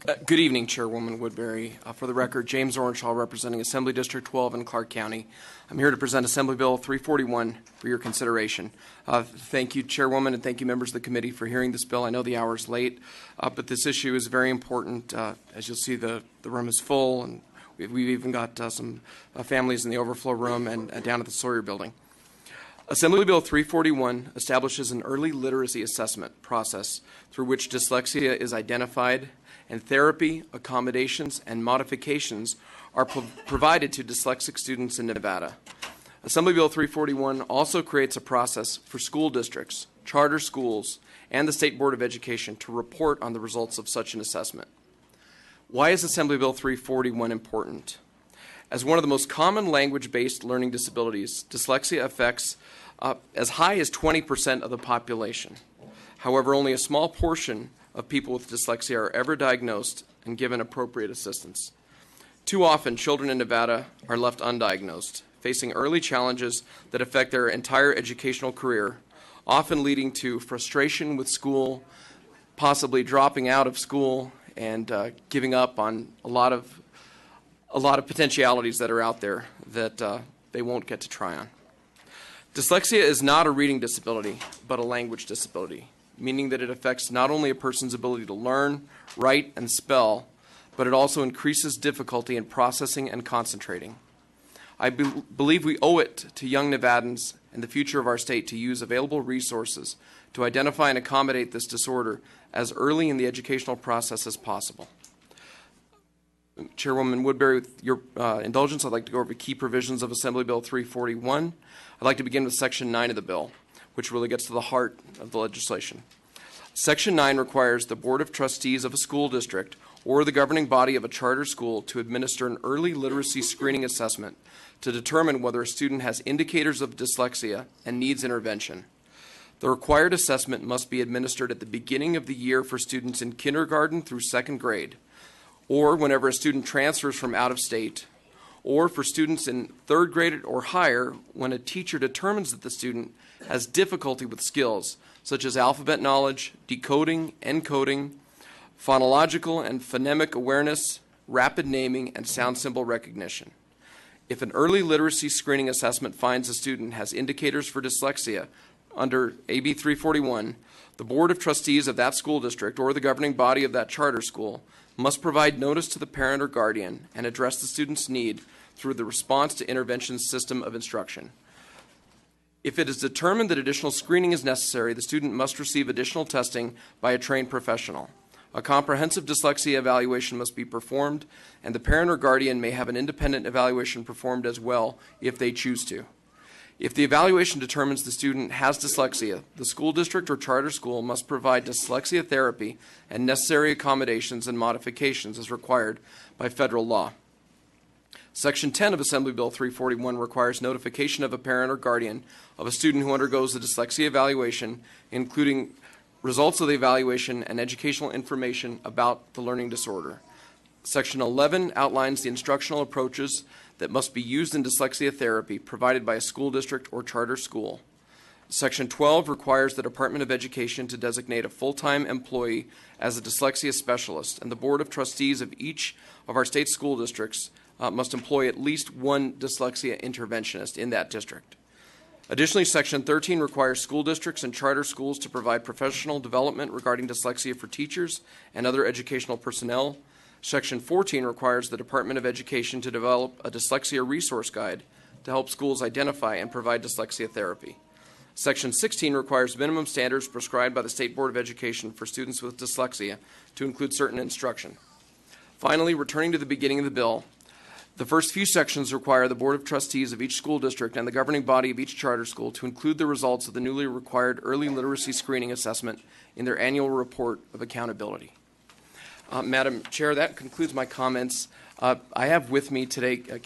Good evening, Chairwoman Woodbury. For the record, James Orenshaw, representing Assembly District 12 in Clark County. I'm here to present Assembly Bill 341 for your consideration. Thank you, Chairwoman, and thank you, members of the committee, for hearing this bill. I know the hour is late, but this issue is very important. As you'll see, the room is full, and we've even got some families in the overflow room and down at the Sawyer building. Assembly Bill 341 establishes an early literacy assessment process through which dyslexia is identified, and therapy, accommodations, and modifications are provided to dyslexic students in Nevada. Assembly Bill 341 also creates a process for school districts, charter schools, and the State Board of Education to report on the results of such an assessment. Why is Assembly Bill 341 important? As one of the most common language-based learning disabilities, dyslexia affects as high as 20% of the population. However, only a small portion of people with dyslexia are ever diagnosed and given appropriate assistance. Too often, children in Nevada are left undiagnosed, facing early challenges that affect their entire educational career, often leading to frustration with school, possibly dropping out of school, and giving up on a lot of potentialities that are out there that they won't get to try on. Dyslexia is not a reading disability, but a language disability, meaning that it affects not only a person's ability to learn, write, and spell, but it also increases difficulty in processing and concentrating. I believe we owe it to young Nevadans and the future of our state to use available resources to identify and accommodate this disorder as early in the educational process as possible. Chairwoman Woodbury, with your indulgence, I'd like to go over key provisions of Assembly Bill 341. I'd like to begin with Section 9 of the bill, which really gets to the heart of the legislation. Section 9 requires the Board of Trustees of a school district or the governing body of a charter school to administer an early literacy screening assessment to determine whether a student has indicators of dyslexia and needs intervention. The required assessment must be administered at the beginning of the year for students in kindergarten through second grade, or whenever a student transfers from out of state, or for students in third grade or higher when a teacher determines that the student has difficulty with skills such as alphabet knowledge, decoding, encoding, phonological and phonemic awareness, rapid naming, and sound symbol recognition. If an early literacy screening assessment finds a student has indicators for dyslexia under AB 341, the Board of Trustees of that school district or the governing body of that charter school must provide notice to the parent or guardian and address the student's need through the response to intervention system of instruction. If it is determined that additional screening is necessary, the student must receive additional testing by a trained professional. A comprehensive dyslexia evaluation must be performed, and the parent or guardian may have an independent evaluation performed as well if they choose to. If the evaluation determines the student has dyslexia, the school district or charter school must provide dyslexia therapy and necessary accommodations and modifications as required by federal law. Section 10 of Assembly Bill 341 requires notification of a parent or guardian of a student who undergoes a dyslexia evaluation, including results of the evaluation and educational information about the learning disorder. Section 11 outlines the instructional approaches that must be used in dyslexia therapy provided by a school district or charter school. Section 12 requires the Department of Education to designate a full-time employee as a dyslexia specialist, and the Board of Trustees of each of our state school districts must employ at least one dyslexia interventionist in that district. Additionally, Section 13 requires school districts and charter schools to provide professional development regarding dyslexia for teachers and other educational personnel. Section 14 requires the Department of Education to develop a dyslexia resource guide to help schools identify and provide dyslexia therapy. Section 16 requires minimum standards prescribed by the State Board of Education for students with dyslexia to include certain instruction. Finally, returning to the beginning of the bill, the first few sections require the Board of Trustees of each school district and the governing body of each charter school to include the results of the newly required early literacy screening assessment in their annual report of accountability. Madam Chair, that concludes my comments. I have with me today Karen